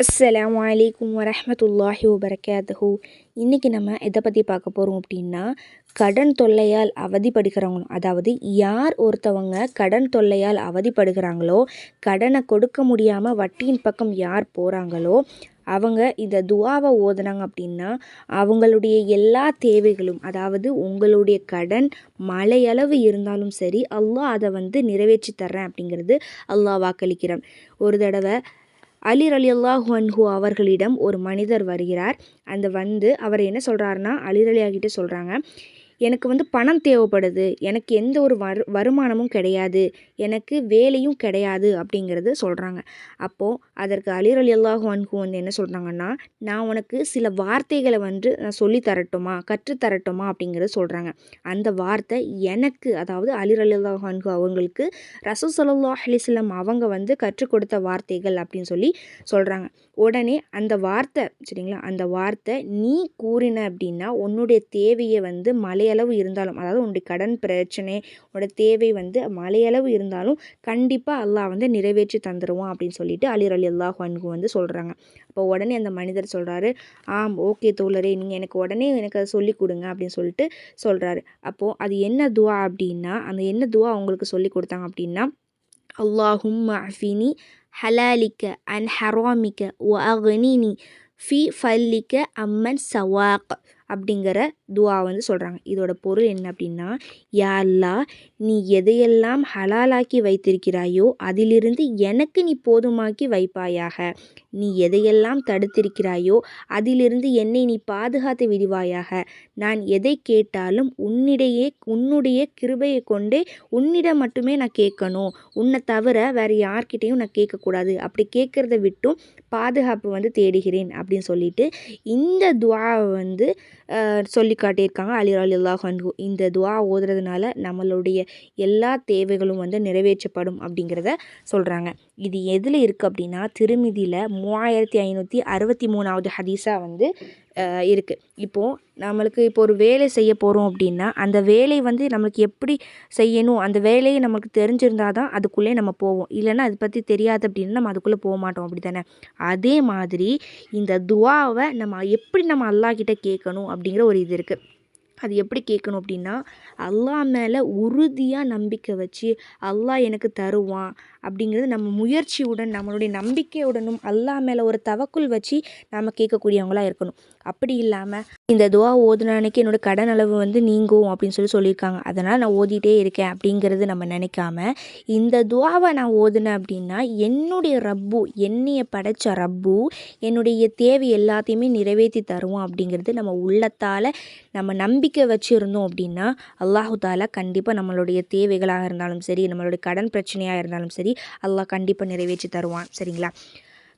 அஸ்ஸலாமு அலைக்கும் வரஹ்மத்துல்லாஹி வபரகாத்துஹு. இன்றைக்கி நம்ம எதை பற்றி பார்க்க போகிறோம் அப்படின்னா, கடன் தொல்லையால் அவதிப்படுகிறவங்க, அதாவது யார் ஒருத்தவங்க கடன் தொல்லையால் அவதிப்படுகிறாங்களோ, கடனை கொடுக்க முடியாமல் வட்டியின் பக்கம் யார் போகிறாங்களோ, அவங்க இந்த துஆவை ஓதுனாங்க அப்படின்னா அவங்களுடைய எல்லா தேவைகளும், அதாவது உங்களுடைய கடன் மலையளவு இருந்தாலும் சரி, அல்லாஹ் அதை நிறைவேற்றி தர்றேன் அப்படிங்கிறது அல்லாஹ் வாக்களிக்கிறான். ஒரு தடவை அலி ரலியல்லாஹு அன்ஹு அவர்களிடம் ஒரு மனிதர் வருகிறார். அவர் என்ன சொல்கிறாருன்னா, அலி ரலியா கிட்ட சொல்கிறாங்க, எனக்கு பணம் தேவைப்படுது, எனக்கு எந்த ஒரு வருமானமும் கிடையாது, எனக்கு வேலையும் கிடையாது அப்படிங்கிறது சொல்கிறாங்க. அப்போது அதற்கு அலி ரலியல்லாஹு அன்ஹு என்ன சொல்கிறாங்கன்னா, நான் உனக்கு சில வார்த்தைகளை நான் சொல்லி தரட்டுமா, கற்றுத்தரட்டுமா அப்படிங்கிறது சொல்கிறாங்க. அந்த வார்த்தை எனக்கு, அதாவது அலி ரலியல்லாஹு அன்ஹு அவங்களுக்கு ரசூல் ஸல்லல்லாஹு அலைஹி வஸல்லம் அவங்க கற்றுக் கொடுத்த வார்த்தைகள் அப்படின்னு சொல்லி சொல்கிறாங்க. உடனே அந்த வார்த்தை, சரிங்களா, அந்த வார்த்தை நீ கூறின அப்படின்னா உன்னுடைய தேவையை மலையளவு இருந்தாலும், அதாவது உன்னுடைய கடன் பிரச்சனை, உன்னோட தேவை மலையளவு இருந்தாலும் கண்டிப்பாக அல்லாஹ் நிறைவேற்றி தந்துடுவான் அப்படின்னு சொல்லிட்டு அலி ரலியல்லாஹு அன்ஹு சொல்கிறாங்க. அப்போ உடனே அந்த மனிதர் சொல்கிறாரு, ஆம் ஓகே தோழரே, நீங்கள் எனக்கு அதை சொல்லி கொடுங்க அப்படின்னு சொல்லிட்டு சொல்கிறாரு. அப்போது அது என்ன துஆ அப்படின்னா, அந்த என்ன துஆ அவங்களுக்கு சொல்லி கொடுத்தாங்க அப்படின்னா, அல்லாஹும்ம அஃபினி ஹலாலிக்க அன் ஹராமிக்க வ அக்னினி ஃபி ஃபல்லிக்க அம்மன் சவாக் அப்படிங்கிற துஆ சொல்கிறாங்க. இதோட பொருள் என்ன அப்படின்னா, யா அல்லாஹ், நீ எதையெல்லாம் ஹலாலாக்கி வைத்திருக்கிறாயோ அதிலிருந்து எனக்கு நீ போதுமாக்கி வைப்பாயாக, நீ எதையெல்லாம் தடுத்திருக்கிறாயோ அதிலிருந்து என்னை நீ பாதுகாத்து விடுவாயாக, நான் எதை கேட்டாலும் உன்னுடைய கிருபையை கொண்டே உன்னிடம் மட்டுமே நான் கேட்கணும், உன்னை தவிர வேறு யார்கிட்டையும் நான் கேட்கக்கூடாது, அப்படி கேட்குறத விட்டும் பாதுகாப்பு தேடுகிறேன் அப்படின்னு சொல்லிட்டு இந்த துஆவை சொல்லி காட்டியிருக்காங்க அலி ரலியல்லாஹு அன்ஹு. இந்த துஆ ஓதுறதுனால நம்மளுடைய எல்லா தேவைகளும் நிறைவேற்றப்படும் அப்படிங்கிறத சொல்கிறாங்க. இது எதில் இருக்குது அப்படின்னா, திருமிதியில் 3563வது ஹதீஸாக இருக்குது. இப்போது இப்போ ஒரு வேலை செய்ய போகிறோம் அப்படின்னா, அந்த வேலை நம்மளுக்கு எப்படி செய்யணும், அந்த வேலையை நமக்கு தெரிஞ்சிருந்தால் தான் அதுக்குள்ளே நம்ம போவோம், இல்லைன்னா அதை பற்றி தெரியாது அப்படின்னா நம்ம அதுக்குள்ளே போக மாட்டோம், அப்படி தானே? அதே மாதிரி இந்த துஆவை நம்ம அல்லாஹ் கிட்ட கேட்கணும் அப்படிங்கிற ஒரு இது இருக்குது. அது எப்படி கேட்கணும் அப்படின்னா, அல்லாஹ் மேலே உறுதியாக நம்பிக்கை வச்சு அல்லாஹ் எனக்கு தருவான் அப்படிங்கிறது நம்ம முயற்சியுடன், நம்மளுடைய நம்பிக்கையுடனும் அல்லாஹ் மேலே ஒரு தவக்குல் வச்சு நம்ம கேட்கக்கூடியவங்களாக இருக்கணும். அப்படி இல்லாமல் இந்த துஆ ஓதுன அன்னைக்கு என்னோடய கடன் அளவு நீங்கும் அப்படின்னு சொல்லியிருக்காங்க, அதனால் நான் ஓதிட்டே இருக்கேன் அப்படிங்கிறது நம்ம நினைக்காம, இந்த துஆவை நான் ஓதுனேன் அப்படின்னா என்னுடைய ரப்பு, என்னைய படைத்த ரப்பு என்னுடைய தேவை எல்லாத்தையுமே நிறைவேற்றி தருவான் அப்படிங்கிறது நம்ம உள்ளத்தால் நம்ம நம்பிக்கை வச்சுருந்தோம் அப்படின்னா அல்லாஹு தாலா கண்டிப்பாக நம்மளுடைய தேவைகளாக இருந்தாலும் சரி, நம்மளுடைய கடன் பிரச்சனையாக இருந்தாலும் சரி, அல்லாஹ் கண்டிப்பாக நிறைவேற்றி தருவான். சரிங்களா?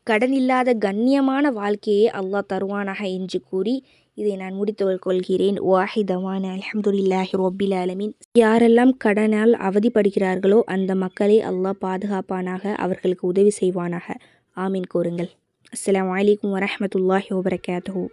கடன் இல்லாத கண்ணியமான வாழ்க்கையை அல்லாஹ் தருவானாக என்று கூறி இதை நான் முடித்து கொள்கிறேன். வாஹிதவான அல்ஹம்துலில்லாஹி ரப்பில் ஆலமீன். யாரெல்லாம் கடனால் அவதிப்படுகிறார்களோ அந்த மக்களை அல்லாஹ் பாதுகாப்பானாக, அவர்களுக்கு உதவி செய்வானாக. ஆமீன் கூறுங்கள். அஸ்ஸலாமு அலைக்கும் வரஹ்மத்துல்லாஹி வபரகாத்துஹு.